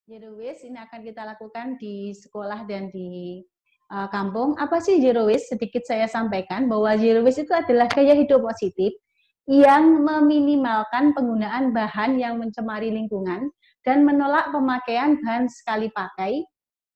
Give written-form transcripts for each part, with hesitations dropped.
Zero waste ini akan kita lakukan di sekolah dan di kampung. Apa sih zero waste? Sedikit saya sampaikan bahwa zero waste itu adalah gaya hidup positif yang meminimalkan penggunaan bahan yang mencemari lingkungan dan menolak pemakaian bahan sekali pakai.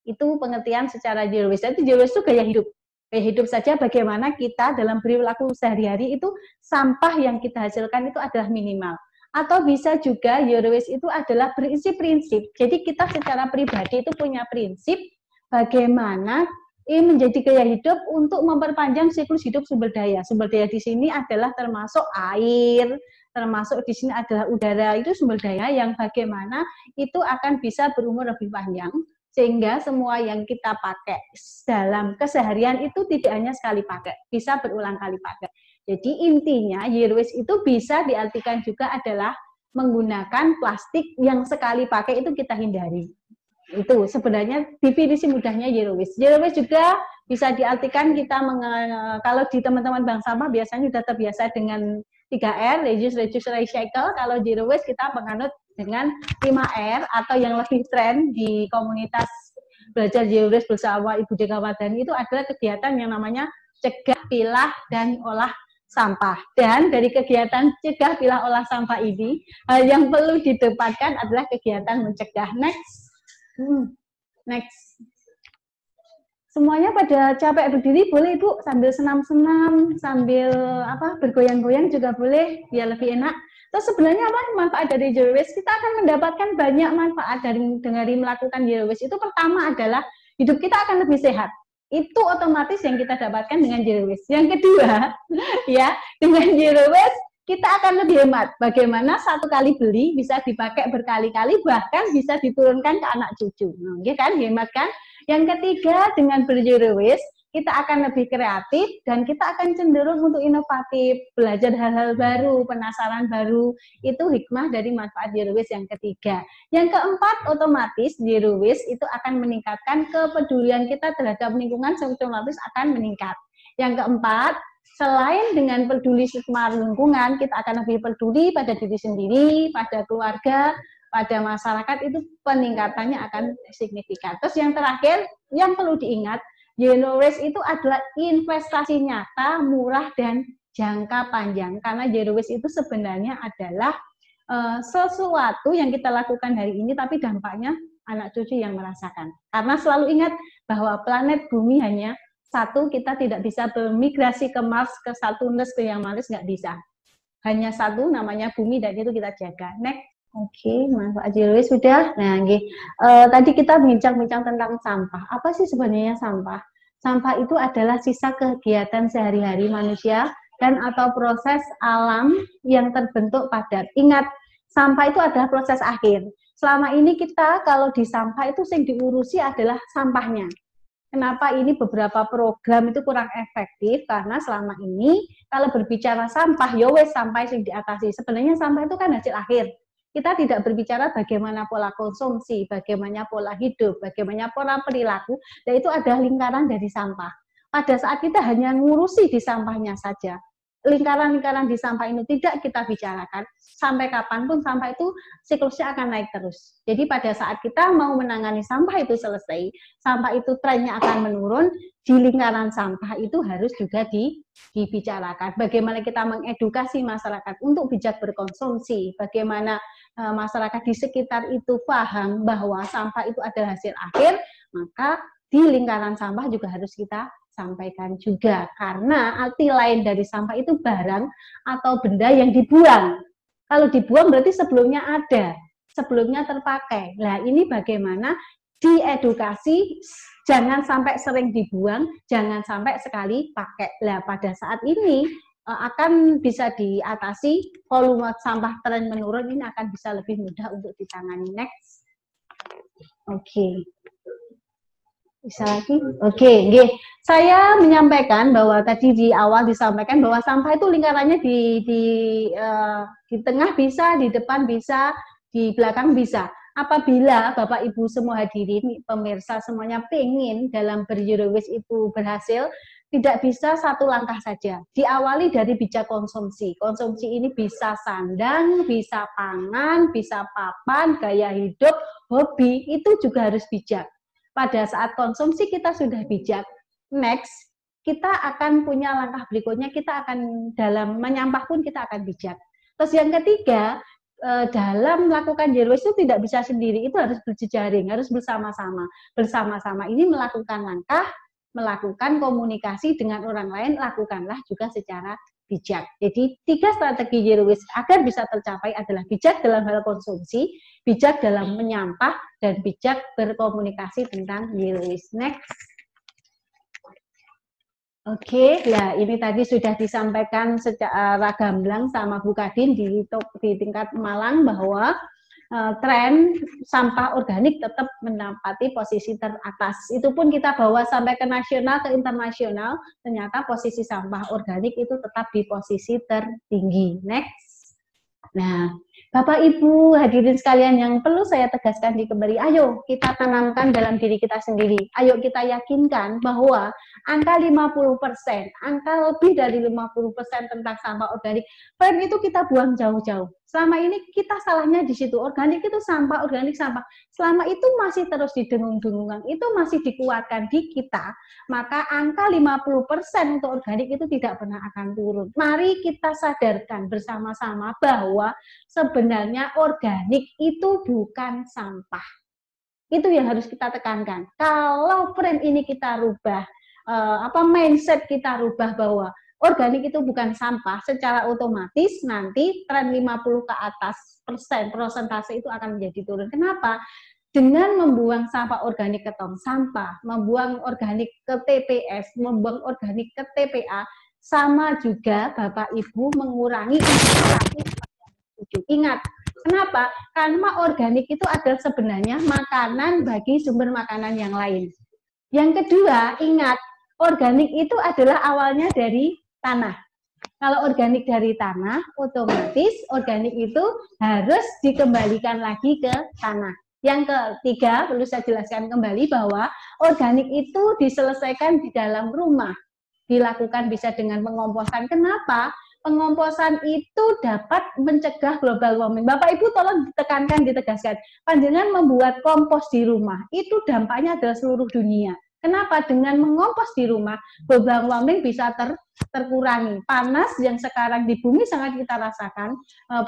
Itu pengertian secara zero waste. Jadi zero waste itu gaya hidup. Gaya hidup saja bagaimana kita dalam perilaku sehari-hari itu sampah yang kita hasilkan itu adalah minimal. Atau bisa juga zero waste itu adalah berisi prinsip. Jadi kita secara pribadi itu punya prinsip bagaimana ini menjadi gaya hidup untuk memperpanjang siklus hidup sumber daya. Sumber daya di sini adalah termasuk air, termasuk di sini adalah udara. Itu sumber daya yang bagaimana itu akan bisa berumur lebih panjang sehingga semua yang kita pakai dalam keseharian itu tidak hanya sekali pakai, bisa berulang kali pakai. Jadi intinya zero waste itu bisa diartikan juga adalah menggunakan plastik yang sekali pakai itu kita hindari. Itu sebenarnya definisi mudahnya zero waste. Zero waste juga bisa diartikan kita kalau di teman-teman bank sampah biasanya sudah terbiasa dengan 3R, reduce, recycle. Kalau zero waste kita menganut dengan 5R atau yang lebih tren di komunitas belajar zero waste bersama Ibu Deka Wadani itu adalah kegiatan yang namanya cegah, pilah, dan olah sampah. Dan dari kegiatan cegah, pilah, olah sampah ini, hal yang perlu didepankan adalah kegiatan mencegah. Next. Semuanya pada capek berdiri boleh Ibu, sambil senam-senam, sambil bergoyang-goyang juga boleh, biar lebih enak. Terus sebenarnya apa manfaat dari zero waste? Kita akan mendapatkan banyak manfaat dari melakukan zero waste. Itu pertama adalah hidup kita akan lebih sehat. Itu otomatis yang kita dapatkan dengan zero waste. Yang kedua, ya, dengan zero waste kita akan lebih hemat. Bagaimana satu kali beli bisa dipakai berkali-kali, bahkan bisa diturunkan ke anak cucu. Nah, kan hemat kan? Yang ketiga, dengan ber-zero waste, kita akan lebih kreatif dan kita akan cenderung untuk inovatif, belajar hal-hal baru, penasaran baru. Itu hikmah dari manfaat zero waste yang ketiga. Yang keempat, otomatis zero waste itu akan meningkatkan kepedulian kita terhadap lingkungan, otomatis akan meningkat. Yang keempat, selain dengan peduli sama lingkungan, kita akan lebih peduli pada diri sendiri, pada keluarga, pada masyarakat, itu peningkatannya akan signifikan. Terus yang terakhir, yang perlu diingat, zero waste itu adalah investasi nyata, murah, dan jangka panjang. Karena zero waste itu sebenarnya adalah sesuatu yang kita lakukan hari ini, tapi dampaknya anak cucu yang merasakan. Karena selalu ingat bahwa planet bumi hanya satu, kita tidak bisa bermigrasi ke Mars, ke Saturnus, ke yang Mars, nggak bisa. Hanya satu, namanya bumi, dan itu kita jaga. Next. Oke, manfaat zero waste sudah. Nah, tadi kita bincang-bincang tentang sampah. Apa sih sebenarnya sampah? Sampah itu adalah sisa kegiatan sehari-hari manusia dan atau proses alam yang terbentuk padat. Ingat, sampah itu adalah proses akhir. Selama ini kita kalau di sampah itu yang diurusi adalah sampahnya. Kenapa ini beberapa program itu kurang efektif? Karena selama ini kalau berbicara sampah, ya wes sampah yang diatasi. Sebenarnya sampah itu kan hasil akhir. Kita tidak berbicara bagaimana pola konsumsi, bagaimana pola hidup, bagaimana pola perilaku, dan itu adalah lingkaran dari sampah. Pada saat kita hanya ngurusi di sampahnya saja, lingkaran-lingkaran di sampah ini tidak kita bicarakan, sampai kapanpun sampah itu siklusnya akan naik terus. Jadi pada saat kita mau menangani sampah itu selesai, sampah itu trennya akan menurun, di lingkaran sampah itu harus juga dibicarakan. Bagaimana kita mengedukasi masyarakat untuk bijak berkonsumsi, bagaimana masyarakat di sekitar itu paham bahwa sampah itu adalah hasil akhir, maka di lingkaran sampah juga harus kita sampaikan juga. Karena arti lain dari sampah itu barang atau benda yang dibuang. Kalau dibuang berarti sebelumnya ada, sebelumnya terpakai. Nah, ini bagaimana diedukasi, jangan sampai sering dibuang, jangan sampai sekali pakai. Nah, pada saat ini akan bisa diatasi, volume sampah tren menurun, ini akan bisa lebih mudah untuk ditangani. Next. Oke. Bisa lagi? Oke, saya menyampaikan bahwa tadi di awal disampaikan bahwa sampah itu lingkarannya di tengah bisa, di depan bisa, di belakang bisa. Apabila Bapak Ibu semua hadirin, pemirsa semuanya pengen dalam ber-zero waste itu berhasil, tidak bisa satu langkah saja. Diawali dari bijak konsumsi. Konsumsi ini bisa sandang, bisa pangan, bisa papan, gaya hidup, hobi itu juga harus bijak. Pada saat konsumsi kita sudah bijak, next kita akan punya langkah berikutnya, kita akan dalam menyampah pun kita akan bijak. Terus yang ketiga, dalam melakukan zero waste itu tidak bisa sendiri, itu harus berjejaring, harus bersama-sama. Bersama-sama ini melakukan langkah, melakukan komunikasi dengan orang lain, lakukanlah juga secara bijak. Jadi 3 strategi zero waste agar bisa tercapai adalah bijak dalam hal konsumsi, bijak dalam menyampah, dan bijak berkomunikasi tentang zero waste. Next. Oke, ya ini tadi sudah disampaikan secara gamblang sama Bu Kadin di tingkat Malang bahwa tren sampah organik tetap menempati posisi teratas. Itu pun kita bawa sampai ke nasional, ke internasional, ternyata posisi sampah organik itu tetap di posisi tertinggi. Next. Nah, Bapak Ibu hadirin sekalian yang perlu saya tegaskan di kembali, ayo kita tanamkan dalam diri kita sendiri. Ayo kita yakinkan bahwa angka 50%, angka lebih dari 50% tentang sampah organik, frame itu kita buang jauh-jauh. Selama ini kita salahnya di situ, organik itu sampah, organik sampah. Selama itu masih terus didengung-dengungkan, itu masih dikuatkan di kita, maka angka 50% untuk organik itu tidak pernah akan turun. Mari kita sadarkan bersama-sama bahwa sebenarnya organik itu bukan sampah. Itu yang harus kita tekankan. Kalau frame ini kita rubah, mindset kita rubah bahwa organik itu bukan sampah, secara otomatis nanti tren 50 ke atas persentase itu akan menjadi turun. Kenapa? Dengan membuang sampah organik ke tong sampah, membuang organik ke TPS, membuang organik ke TPA, sama juga Bapak Ibu mengurangi investasi. Ingat, kenapa? Karena organik itu adalah sebenarnya makanan bagi sumber makanan yang lain. Yang kedua, ingat, organik itu adalah awalnya dari tanah. Kalau organik dari tanah, otomatis organik itu harus dikembalikan lagi ke tanah. Yang ketiga, perlu saya jelaskan kembali bahwa organik itu diselesaikan di dalam rumah. Dilakukan bisa dengan pengomposan. Kenapa? Pengomposan itu dapat mencegah global warming. Bapak Ibu tolong ditekankan, ditegaskan. Panjenengan membuat kompos di rumah, itu dampaknya adalah seluruh dunia. Kenapa? Dengan mengompos di rumah, global warming bisa terkurangi. Panas yang sekarang di bumi sangat kita rasakan,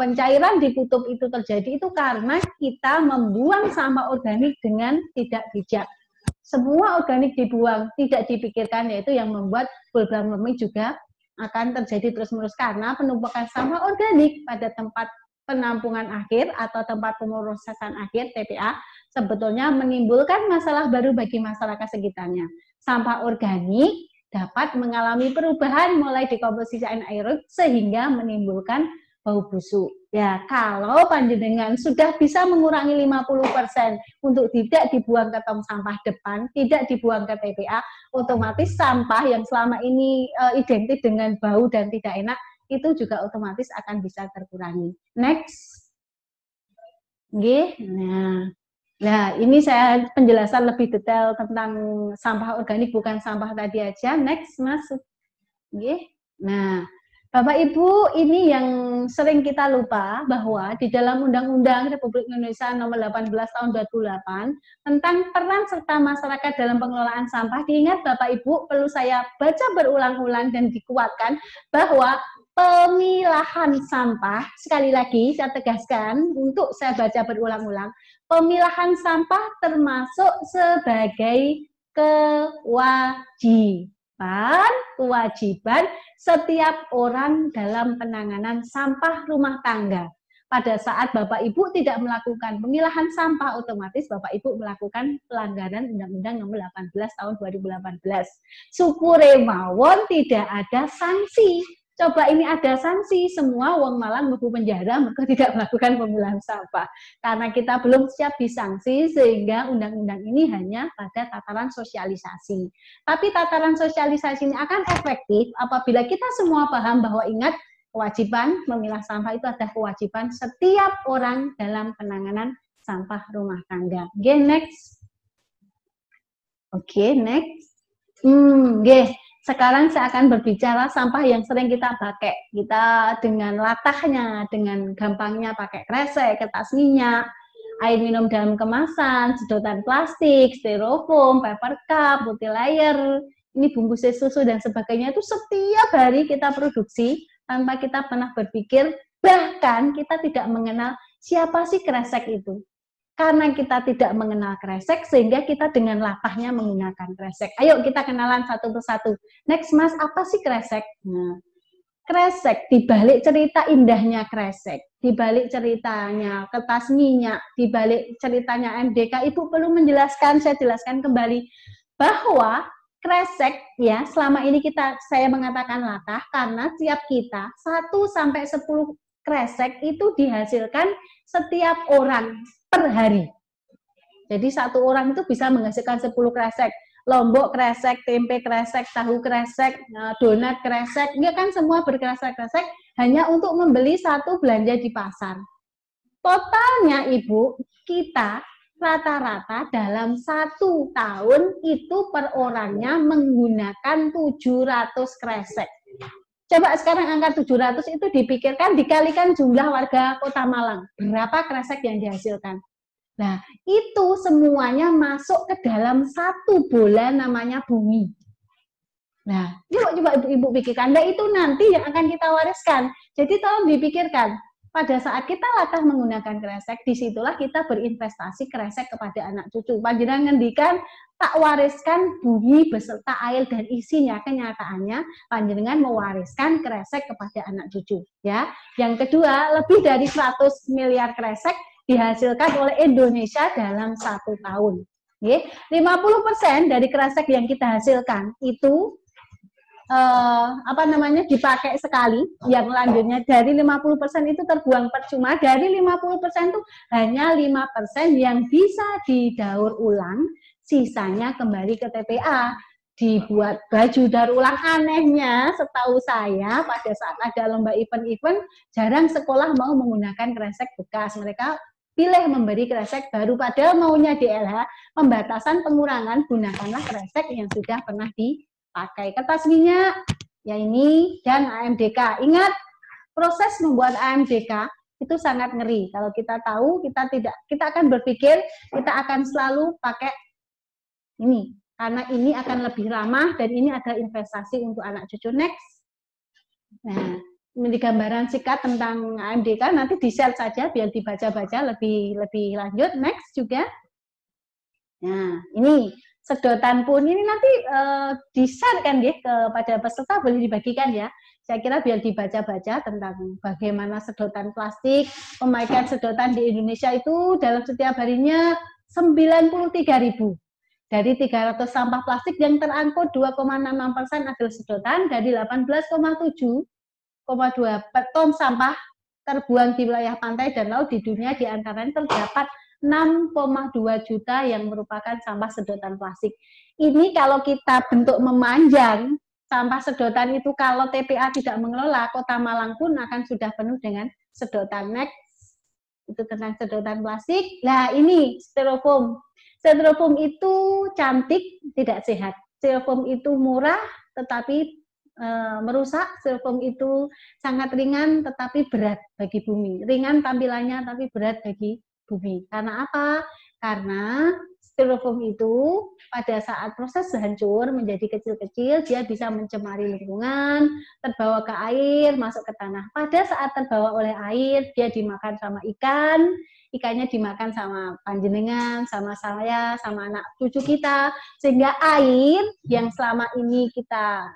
pencairan di kutub itu terjadi, itu karena kita membuang sampah organik dengan tidak bijak. Semua organik dibuang, tidak dipikirkan, yaitu yang membuat global warming juga akan terjadi terus-menerus karena penumpukan sampah organik pada tempat penampungan akhir atau tempat pemrosesan akhir TPA sebetulnya menimbulkan masalah baru bagi masyarakat sekitarnya. Sampah organik dapat mengalami perubahan mulai dekomposisi anaerob sehingga menimbulkan bau busuk. Ya, kalau panjenengan sudah bisa mengurangi 50% untuk tidak dibuang ke tong sampah depan, tidak dibuang ke TPA, otomatis sampah yang selama ini identik dengan bau dan tidak enak, itu juga otomatis akan bisa terkurangi. Next. Oke, nah ini saya penjelasan lebih detail tentang sampah organik bukan sampah tadi aja. Next, Mas. Oke. Nah, Bapak Ibu, ini yang sering kita lupa bahwa di dalam Undang-Undang Republik Indonesia Nomor 18 Tahun 2008 tentang peran serta masyarakat dalam pengelolaan sampah, diingat Bapak Ibu, perlu saya baca berulang-ulang dan dikuatkan bahwa pemilahan sampah, sekali lagi saya tegaskan untuk saya baca berulang-ulang, pemilahan sampah termasuk sebagai kewajiban setiap orang dalam penanganan sampah rumah tangga. Pada saat Bapak Ibu tidak melakukan pemilahan sampah, otomatis Bapak Ibu melakukan pelanggaran Undang-Undang Nomor 18 Tahun 2018. Syukure mawon tidak ada sanksi. Coba ini ada sanksi, semua wong Malang mlebu penjara mereka tidak melakukan pemilahan sampah. Karena kita belum siap disanksi sehingga undang-undang ini hanya pada tataran sosialisasi. Tapi tataran sosialisasi ini akan efektif apabila kita semua paham bahwa ingat kewajiban memilah sampah itu adalah kewajiban setiap orang dalam penanganan sampah rumah tangga. Oke, next. Oke, next. Sekarang saya akan berbicara sampah yang sering kita pakai. Kita dengan latahnya, dengan gampangnya pakai kresek, kertas minyak, air minum dalam kemasan, sedotan plastik, styrofoam, paper cup, multilayer, ini bungkus susu dan sebagainya itu setiap hari kita produksi tanpa kita pernah berpikir, bahkan kita tidak mengenal siapa sih kresek itu. Karena kita tidak mengenal kresek, sehingga kita dengan latahnya menggunakan kresek. Ayo kita kenalan satu persatu. Next Mas, apa sih kresek? Nah, kresek, dibalik cerita indahnya kresek, dibalik ceritanya kertas minyak, dibalik ceritanya MDK, Ibu perlu menjelaskan, saya jelaskan kembali bahwa kresek ya selama ini saya mengatakan latah karena setiap kita 1-10 kresek itu dihasilkan setiap orang per hari. Jadi satu orang itu bisa menghasilkan 10 kresek. Lombok kresek, tempe kresek, tahu kresek, donat kresek, dia kan semua berkresek-kresek hanya untuk membeli satu belanja di pasar. Totalnya Ibu, kita rata-rata dalam 1 tahun itu per orangnya menggunakan 700 kresek. Coba sekarang angka 700 itu dipikirkan, dikalikan jumlah warga Kota Malang. Berapa kresek yang dihasilkan? Nah, itu semuanya masuk ke dalam satu bola namanya bumi. Nah, coba Ibu pikirkan. Nah, itu nanti yang akan kita wariskan. Jadi tolong dipikirkan. Pada saat kita latah menggunakan kresek, disitulah kita berinvestasi kresek kepada anak cucu. Panjenengan ngendikan, tak wariskan bumi beserta air dan isinya. Kenyataannya, panjenengan mewariskan kresek kepada anak cucu. Ya. Yang kedua, lebih dari 100 miliar kresek dihasilkan oleh Indonesia dalam 1 tahun. 50% dari kresek yang kita hasilkan itu dipakai sekali, yang lanjutnya dari 50% itu terbuang percuma, dari 50% itu hanya 5% yang bisa didaur ulang, sisanya kembali ke TPA, dibuat baju daur ulang. Anehnya, setahu saya pada saat ada lomba event-event, jarang sekolah mau menggunakan kresek bekas, mereka pilih memberi kresek baru, padahal maunya DLH, pembatasan pengurangan, gunakanlah kresek yang sudah pernah dipakai. Kertas minyak, ya ini, dan AMDK. Ingat, proses membuat AMDK itu sangat ngeri. Kalau kita tahu, kita akan berpikir, kita akan selalu pakai ini, karena ini akan lebih ramah, dan ini adalah investasi untuk anak cucu. Next. Nah, ini gambaran singkat tentang AMDK, nanti di-share saja biar dibaca-baca lebih lanjut. Next juga. Nah, ini sedotan pun ini nanti di-share kan ya kepada peserta, boleh dibagikan ya. Saya kira biar dibaca-baca tentang bagaimana sedotan plastik, pemakaian sedotan di Indonesia itu dalam setiap harinya 93.000. Dari 300 sampah plastik yang terangkut 2,66% adalah sedotan, dari 18,7 ton sampah terbuang di wilayah pantai dan laut di dunia, diantaranya terdapat 6,2 juta yang merupakan sampah sedotan plastik. Ini kalau kita bentuk memanjang, sampah sedotan itu kalau TPA tidak mengelola, Kota Malang pun akan sudah penuh dengan sedotan. Next, itu tentang sedotan plastik. Nah ini styrofoam. Styrofoam itu cantik, tidak sehat. Styrofoam itu murah, tetapi merusak. Styrofoam itu sangat ringan tetapi berat bagi bumi. Ringan tampilannya tapi berat bagi bumi. Karena apa? Karena styrofoam itu pada saat proses hancur menjadi kecil-kecil, dia bisa mencemari lingkungan, terbawa ke air, masuk ke tanah. Pada saat terbawa oleh air, dia dimakan sama ikan, ikannya dimakan sama panjenengan, sama saya, sama anak cucu kita, sehingga air yang selama ini kita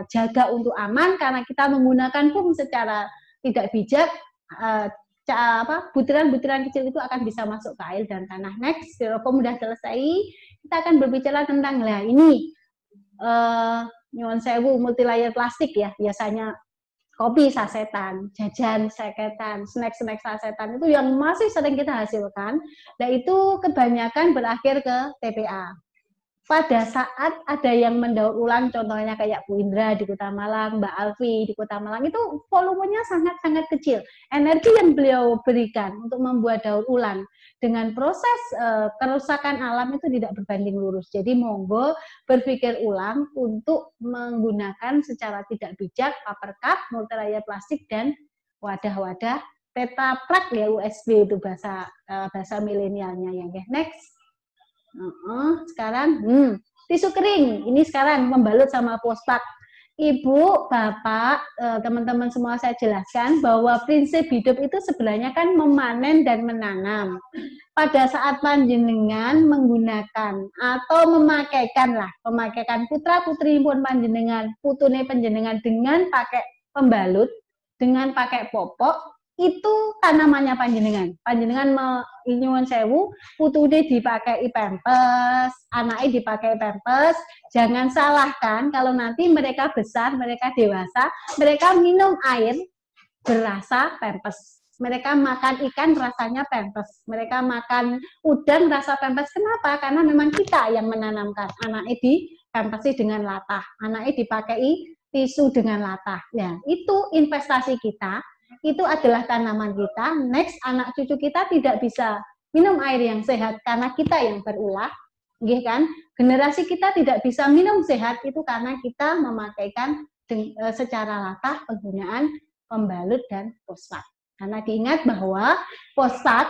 jaga untuk aman karena kita menggunakan pun secara tidak bijak, butiran-butiran kecil itu akan bisa masuk ke air dan tanah. Next, styrofoam sudah selesai, kita akan berbicara tentang ini nyuwun sewu multilayer plastik ya, biasanya kopi sasetan, jajan sasetan, snack sasetan itu yang masih sering kita hasilkan. Nah itu kebanyakan berakhir ke TPA. Pada saat ada yang mendaur ulang, contohnya kayak Bu Indra di Kota Malang, Mbak Alfi di Kota Malang, itu volumenya sangat-sangat kecil. Energi yang beliau berikan untuk membuat daur ulang dengan proses kerusakan alam itu tidak berbanding lurus. Jadi monggo berpikir ulang untuk menggunakan secara tidak bijak paper cup, multilayer plastik, dan wadah-wadah Tetra Pak ya, USB itu bahasa milenialnya ya. Next. Sekarang tisu kering. Ini sekarang membalut sama pospak. Ibu, Bapak, teman-teman semua saya jelaskan bahwa prinsip hidup itu sebenarnya kan memanen dan menanam. Pada saat panjenengan menggunakan atau memakaikan putra putri pun panjenengan, putune panjenengan dengan pakai pembalut, dengan pakai popok, itu tanamannya panjenengan. Panjenengan nyuwun sewu, putune dipakai pampers, anaknya dipakai pampers. Jangan salahkan kalau nanti mereka besar, mereka dewasa, mereka minum air berasa pampers. Mereka makan ikan rasanya pampers. Mereka makan udang rasa pampers. Kenapa? Karena memang kita yang menanamkan. Anaknya dipampersi dengan latah. Anaknya dipakai tisu dengan latah. Ya, itu investasi kita. Itu adalah tanaman kita. Next, anak cucu kita tidak bisa minum air yang sehat karena kita yang berulah, kan? Generasi kita tidak bisa minum sehat itu karena kita memakaikan secara latah penggunaan pembalut dan fosfat. Karena diingat bahwa fosfat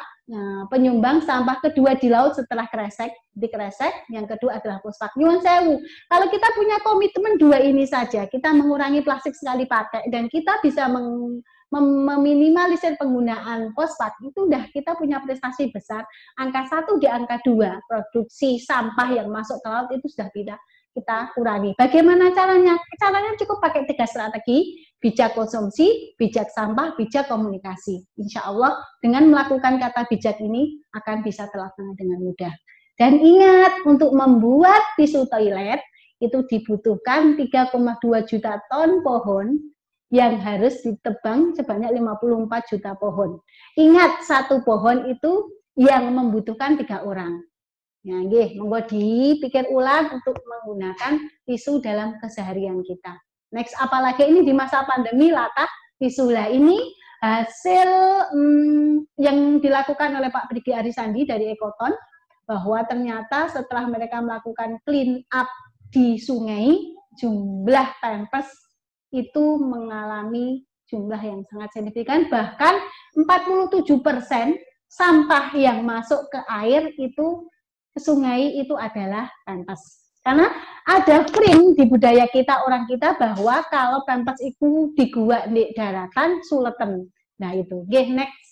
penyumbang sampah kedua di laut setelah dikresek, yang kedua adalah fosfat. Nyuwun sewu, kalau kita punya komitmen dua ini saja, kita mengurangi plastik sekali pakai dan kita bisa meminimalisir penggunaan fosfat, itu udah kita punya prestasi besar. Angka 1 di angka 2, produksi sampah yang masuk ke laut itu sudah tidak kita kurangi. Bagaimana caranya? Caranya cukup pakai 3 strategi: bijak konsumsi, bijak sampah, bijak komunikasi. Insya Allah dengan melakukan kata bijak ini akan bisa terlaksana dengan mudah. Dan ingat, untuk membuat tisu toilet itu dibutuhkan 3,2 juta ton pohon yang harus ditebang sebanyak 54 juta pohon. Ingat, satu pohon itu yang membutuhkan 3 orang. Nah, monggo dipikir ulang untuk menggunakan tisu dalam keseharian kita. Next, apalagi ini di masa pandemi, latah tisu. Lah ini hasil yang dilakukan oleh Pak Prigi Arisandi dari Ekoton, bahwa ternyata setelah mereka melakukan clean up di sungai, jumlah pampers itu mengalami jumlah yang sangat signifikan, bahkan 47% sampah yang masuk ke air itu, ke sungai itu adalah pampers. Karena ada frame di budaya kita, orang kita, bahwa kalau pampers itu diguak di daratan, suleten. Nah itu, next.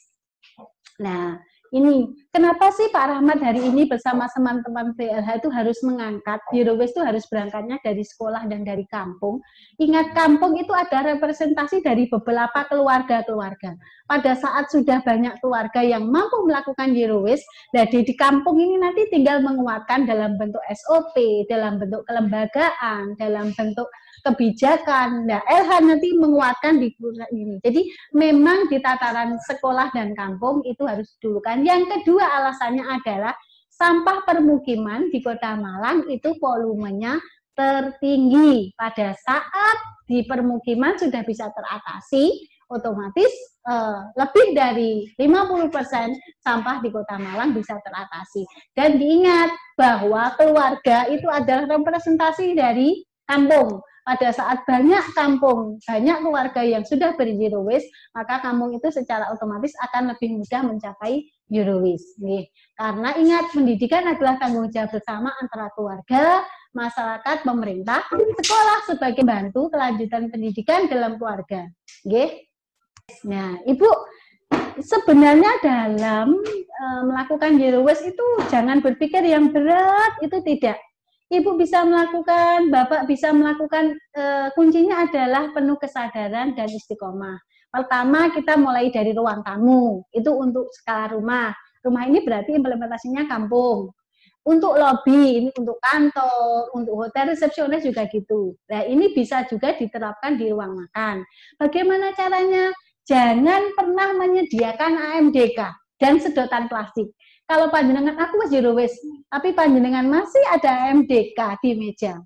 Nah, ini kenapa sih Pak Rahmat hari ini bersama teman-teman PLH itu harus mengangkat zero waste, itu harus berangkatnya dari sekolah dan dari kampung. Ingat, kampung itu ada representasi dari beberapa keluarga-keluarga. Pada saat sudah banyak keluarga yang mampu melakukan zero waste, jadi di kampung ini nanti tinggal menguatkan dalam bentuk SOP, dalam bentuk kelembagaan, dalam bentuk kebijakan. Nah, LH nanti menguatkan di ini. Jadi memang di tataran sekolah dan kampung itu harus didulukan. Yang kedua alasannya adalah sampah permukiman di Kota Malang itu volumenya tertinggi. Pada saat di permukiman sudah bisa teratasi, otomatis lebih dari 50% sampah di Kota Malang bisa teratasi. Dan diingat bahwa keluarga itu adalah representasi dari kampung. Pada saat banyak kampung, banyak keluarga yang sudah berzero waste, maka kampung itu secara otomatis akan lebih mudah mencapai zero waste. Karena ingat, pendidikan adalah tanggung jawab bersama antara keluarga, masyarakat, pemerintah, sekolah sebagai bantu kelanjutan pendidikan dalam keluarga. Nah, Ibu, sebenarnya dalam melakukan zero waste itu jangan berpikir yang berat, itu tidak. Ibu bisa melakukan, Bapak bisa melakukan, kuncinya adalah penuh kesadaran dan istiqomah. Pertama, kita mulai dari ruang tamu, itu untuk skala rumah. Rumah ini berarti implementasinya kampung. Untuk lobi, ini untuk kantor, untuk hotel, resepsionis juga gitu. Nah, ini bisa juga diterapkan di ruang makan. Bagaimana caranya? Jangan pernah menyediakan AMDK dan sedotan plastik. Kalau panjenengan aku zero waste, tapi panjenengan masih ada AMDK di meja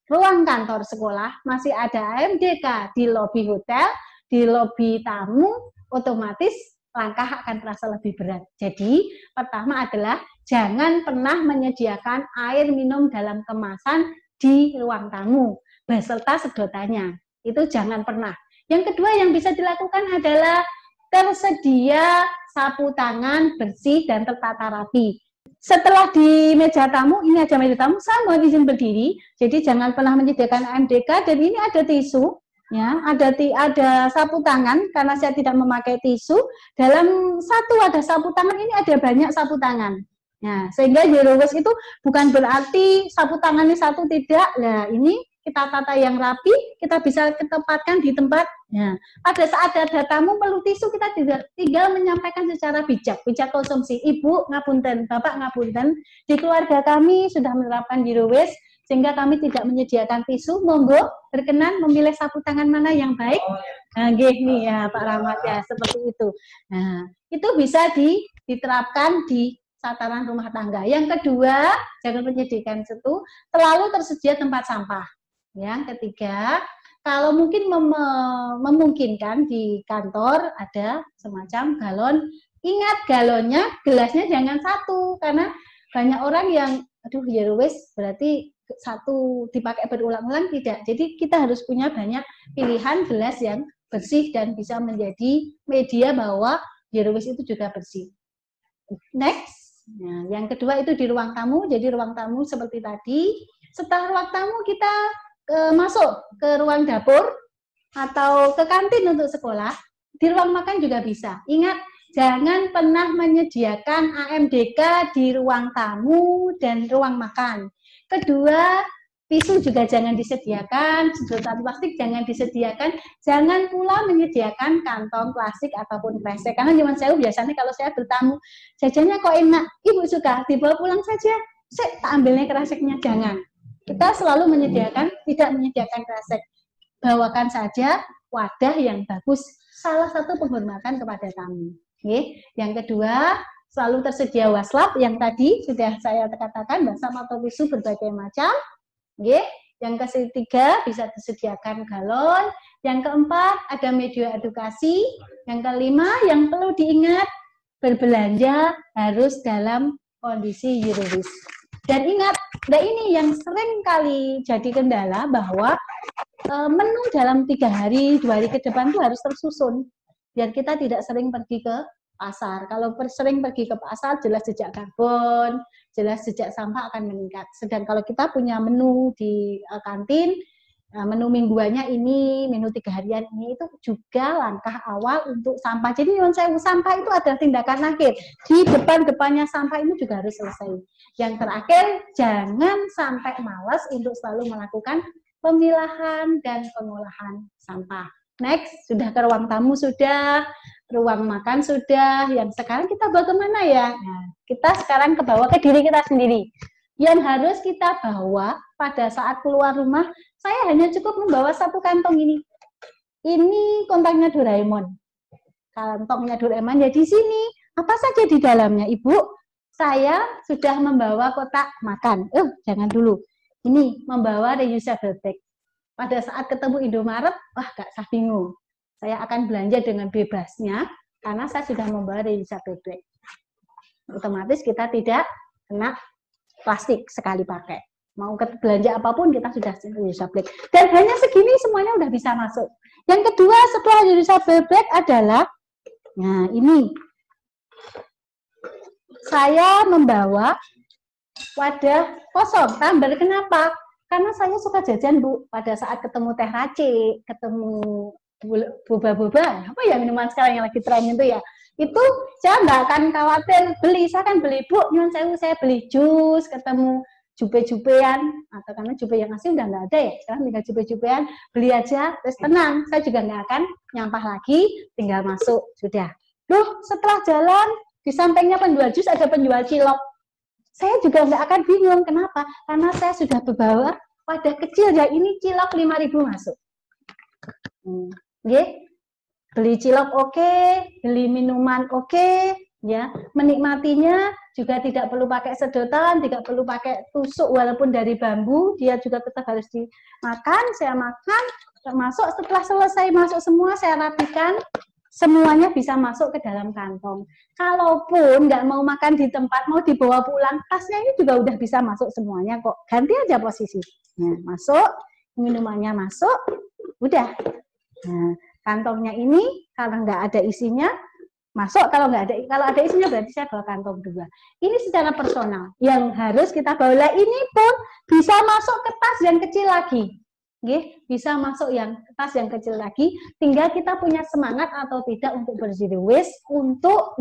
ruang kantor sekolah, masih ada AMDK di lobi hotel, di lobi tamu, otomatis langkah akan terasa lebih berat. Jadi, pertama adalah jangan pernah menyediakan air minum dalam kemasan di ruang tamu, beserta sedotannya. Itu jangan pernah. Yang kedua yang bisa dilakukan adalah tersedia sapu tangan bersih dan tertata rapi. Setelah di meja tamu, ini ada meja tamu, saya mohon izin berdiri. Jadi jangan pernah menyediakan AMDK. Dan ini ada tisu, ya, ada sapu tangan karena saya tidak memakai tisu. Dalam satu wadah sapu tangan ini ada banyak sapu tangan. Nah, sehingga zero waste itu bukan berarti sapu tangannya satu, tidak. Nah, ini kita tata yang rapi, kita bisa ketempatkan di tempat. Nah, pada saat ada tamu perlu tisu, kita tinggal menyampaikan secara bijak konsumsi. Ibu ngapunten, Bapak ngapunten, di keluarga kami sudah menerapkan zero waste, sehingga kami tidak menyediakan tisu. Monggo berkenan memilih sapu tangan mana yang baik. Nah, gini ya Pak Rahmat ya, seperti itu. Nah, itu bisa diterapkan di tataran rumah tangga. Yang kedua, jangan menyediakan itu selalu tersedia tempat sampah. Yang ketiga, kalau mungkin memungkinkan di kantor ada semacam galon. Ingat galonnya, gelasnya jangan satu, karena banyak orang yang, aduh zero waste berarti satu dipakai berulang-ulang, tidak. Jadi kita harus punya banyak pilihan gelas yang bersih dan bisa menjadi media bahwa zero waste itu juga bersih. Next. Nah, yang kedua itu di ruang tamu. Jadi ruang tamu seperti tadi. Setelah ruang tamu kita masuk ke ruang dapur atau ke kantin untuk sekolah. Di ruang makan juga bisa. Ingat, jangan pernah menyediakan AMDK di ruang tamu dan ruang makan. Kedua, tisu juga jangan disediakan, sedotan plastik jangan disediakan, jangan pula menyediakan kantong plastik ataupun kresek. Karena zaman saya biasanya kalau saya bertamu, jajannya kok enak, ibu suka, dibawa pulang saja, saya tak ambilnya kreseknya, jangan. Kita selalu menyediakan, tidak menyediakan kresek. Bawakan saja wadah yang bagus, salah satu penghormatan kepada tamu. Oke. Yang kedua, selalu tersedia waslap, yang tadi sudah saya katakan, waslap atau tisu berbagai macam. Yang ketiga bisa disediakan galon. Yang keempat ada media edukasi. Yang kelima yang perlu diingat, berbelanja harus dalam kondisi zero waste. Dan ingat, nah ini yang sering kali jadi kendala bahwa menu dalam 3 hari, 2 hari ke depan itu harus tersusun. Biar kita tidak sering pergi ke pasar. Kalau sering pergi ke pasar, jelas jejak karbon, jelas jejak sampah akan meningkat. Sedang kalau kita punya menu di kantin, menu mingguannya ini, menu 3 harian ini, itu juga langkah awal untuk sampah. Jadi sampah itu adalah tindakan akhir. Di depan-depannya sampah ini juga harus selesai. Yang terakhir, jangan sampai malas untuk selalu melakukan pemilahan dan pengolahan sampah. Next, sudah ke ruang tamu sudah, ruang makan sudah, yang sekarang kita bagaimana ya? Nah, kita sekarang ke bawah ke diri kita sendiri. Yang harus kita bawa pada saat keluar rumah, saya hanya cukup membawa satu kantong ini. Ini kontaknya Doraemon. Kantongnya Doraemon ya di sini. Apa saja di dalamnya, Ibu? Saya sudah membawa kotak makan. Jangan dulu. Ini membawa reusable bag. Pada saat ketemu Indomaret, wah gak usah bingung. Saya akan belanja dengan bebasnya, karena saya sudah membawa reusable bag. Otomatis kita tidak kena plastik sekali pakai. Mau belanja apapun, kita sudah reusable bag. Dan hanya segini semuanya udah bisa masuk. Yang kedua setelah reusable bag adalah, nah ini. Saya membawa wadah kosong. Tumbler kenapa? Karena saya suka jajan, Bu, pada saat ketemu teh racik, ketemu boba-boba, apa ya minuman sekarang yang lagi tren itu ya, itu saya nggak akan khawatir beli, saya akan beli, Bu, nyuwun sewu, saya beli jus, ketemu jupe-jupean, atau karena jupe yang asli udah nggak ada ya, sekarang tinggal jupe-jupean, beli aja, terus tenang, saya juga nggak akan nyampah lagi, tinggal masuk, sudah. Loh, setelah jalan, di sampingnya penjual jus ada penjual cilok. Saya juga nggak akan bingung, kenapa? Karena saya sudah membawa wadah kecil, ya ini cilok 5.000 masuk. Beli cilok oke, beli minuman oke, ya menikmatinya juga tidak perlu pakai sedotan, tidak perlu pakai tusuk walaupun dari bambu, dia juga tetap harus dimakan. Saya makan, termasuk setelah selesai masuk semua saya rapikan. Semuanya bisa masuk ke dalam kantong. Kalaupun nggak mau makan di tempat, mau dibawa pulang, tasnya ini juga udah bisa masuk semuanya kok. Ganti aja posisi. Nah, masuk, minumannya masuk, udah. Nah, kantongnya ini, kalau nggak ada isinya, masuk, kalau ada isinya berarti saya bawa kantong 2. Ini secara personal yang harus kita bawa. Lah ini pun bisa masuk ke tas yang kecil lagi. Bisa masuk yang tas yang kecil lagi, tinggal kita punya semangat atau tidak untuk berzero waste.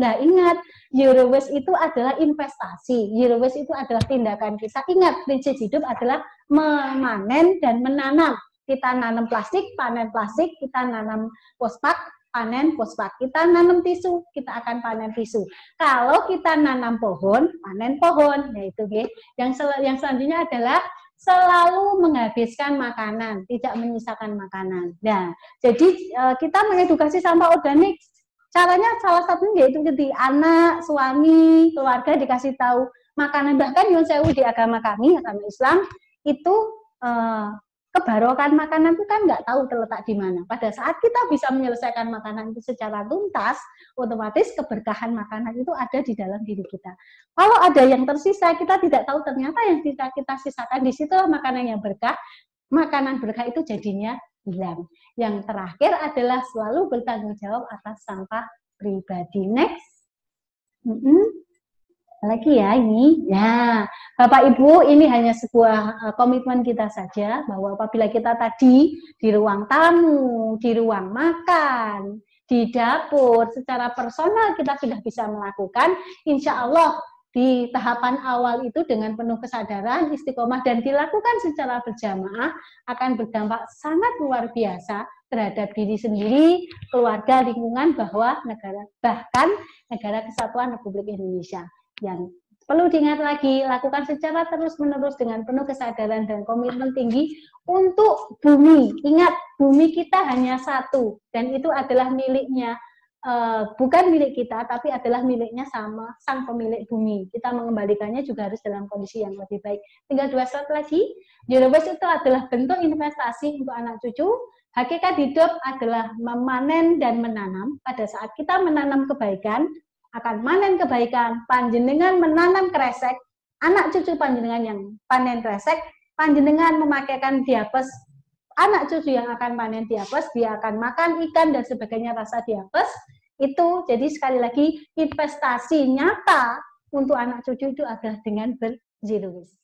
Ingat, zero waste itu adalah investasi, zero waste itu adalah tindakan kita. Ingat, prinsip hidup adalah memanen dan menanam. Kita nanam plastik, panen plastik, kita nanam pospak, panen pospak. Kita nanam tisu, kita akan panen tisu. Kalau kita nanam pohon, panen pohon. Yaitu yang selanjutnya adalah selalu menghabiskan makanan, tidak menyisakan makanan. Nah, jadi kita mengedukasi sampah organik. Caranya salah satunya yaitu di anak, suami, keluarga dikasih tahu makanan. Bahkan Yun Sewu di agama kami, agama Islam, itu kebarokan makanan itu kan nggak tahu terletak di mana. Pada saat kita bisa menyelesaikan makanan itu secara tuntas, otomatis keberkahan makanan itu ada di dalam diri kita. Kalau ada yang tersisa, kita tidak tahu ternyata yang kita sisakan, disitulah makanan yang berkah. Makanan berkah itu jadinya hilang. Yang terakhir adalah selalu bertanggung jawab atas sampah pribadi. Next. Lagi ya ini. Nah, Bapak Ibu, ini hanya sebuah komitmen kita saja bahwa apabila kita tadi di ruang tamu, di ruang makan, di dapur, secara personal kita sudah bisa melakukan, insya Allah di tahapan awal itu dengan penuh kesadaran, istiqomah, dan dilakukan secara berjamaah akan berdampak sangat luar biasa terhadap diri sendiri, keluarga, lingkungan, bahkan negara kesatuan Republik Indonesia. Yang perlu diingat lagi, lakukan secara terus-menerus dengan penuh kesadaran dan komitmen tinggi untuk bumi. Ingat, bumi kita hanya satu, dan itu adalah miliknya, bukan milik kita, tapi adalah miliknya sama sang pemilik bumi. Kita mengembalikannya juga harus dalam kondisi yang lebih baik. Tinggal 2 slide lagi. Zero waste itu adalah bentuk investasi untuk anak cucu. Hakikat hidup adalah memanen dan menanam. Pada saat kita menanam kebaikan, akan panen kebaikan. Panjenengan menanam kresek, anak cucu panjenengan yang panen kresek, panjenengan memakaikan diapes, anak cucu yang akan panen diapes, dia akan makan ikan dan sebagainya rasa diapes. Itu jadi sekali lagi investasi nyata untuk anak cucu itu adalah dengan berzero waste.